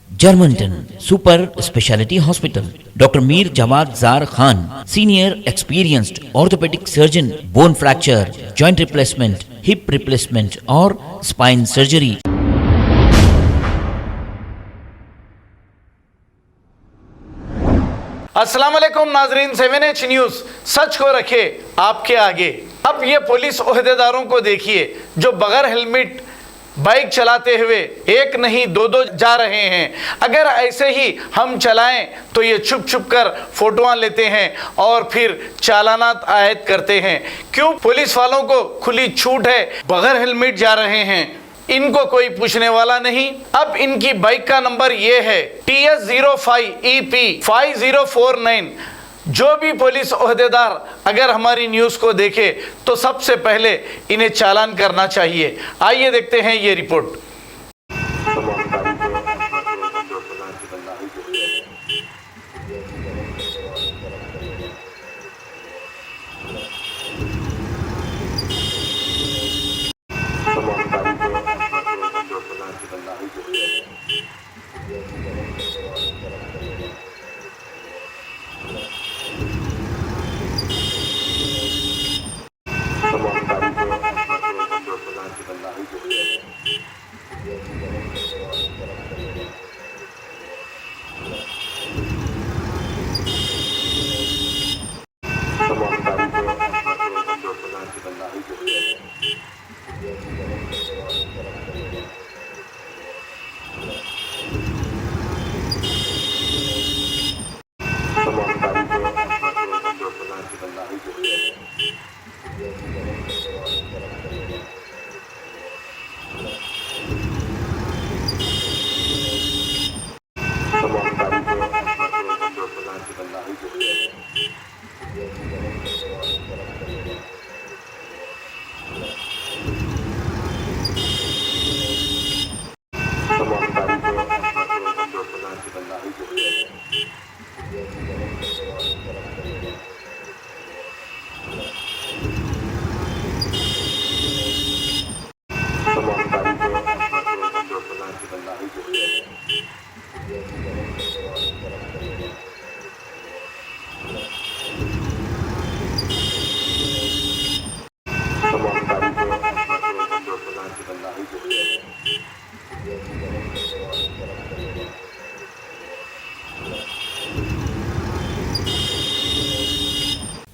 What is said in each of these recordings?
Germanton super speciality hospital, doctor Mir Jawad Zar Khan, senior experienced orthopaedic surgeon, bone fracture, joint replacement, hip replacement और spine surgery. अस्सलाम वालेकुम नाजरीन, 7H news सच को रखे आपके आगे। अब ये पुलिस ओहदेदारों को देखिए जो बगैर हेलमेट बाइक चलाते हुए एक नहीं दो जा रहे हैं। अगर ऐसे ही हम चलाएं तो ये छुप छुप कर फोटोआं लेते हैं और फिर चालानात आयद करते हैं। क्यों पुलिस वालों को खुली छूट है, बगैर हेलमेट जा रहे हैं, इनको कोई पूछने वाला नहीं। अब इनकी बाइक का नंबर ये है TS05EP5049। जो भी पुलिस ओहदेदार अगर हमारी न्यूज़ को देखे तो सबसे पहले इन्हें चालान करना चाहिए। आइए देखते हैं ये report.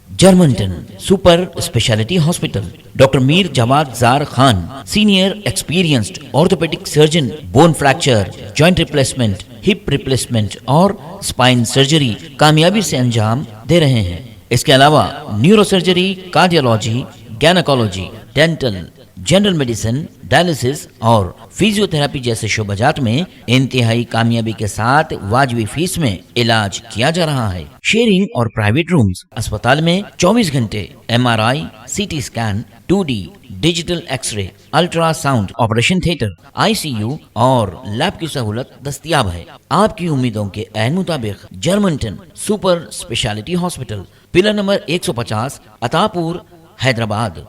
Germanten super speciality hospital, doctor Mir Jawad Zar Khan, senior experienced orthopaedic surgeon, bone fracture, joint replacement, hip replacement और स्पाइन सर्जरी कामयाबी से अंजाम दे रहे हैं। इसके अलावा neurosurgery, cardiology, gynaecology, dental, general medicine, dialysis और फिजियोथेरेपी जैसे शोबाजात में इंतहाई कामयाबी के साथ वाजबी फीस में इलाज किया जा रहा है। शेयरिंग और प्राइवेट रूम्स, अस्पताल में 24 घंटे MRI, CT scan, 2D digital x ray, ultrasound, operation theatre, ICU और लैब की सहूलत दस्तयाब है। आपकी उम्मीदों के ऐन मुताबिक Germanten super speciality hospital, pillar number 150, Attapur, Hyderabad.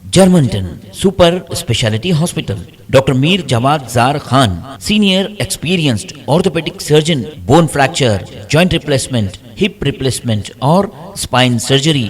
Germanten super speciality hospital, doctor Mir Jawad Zar Khan, senior experienced orthopaedic surgeon, bone fracture, joint replacement, hip replacement और स्पाइन सर्जरी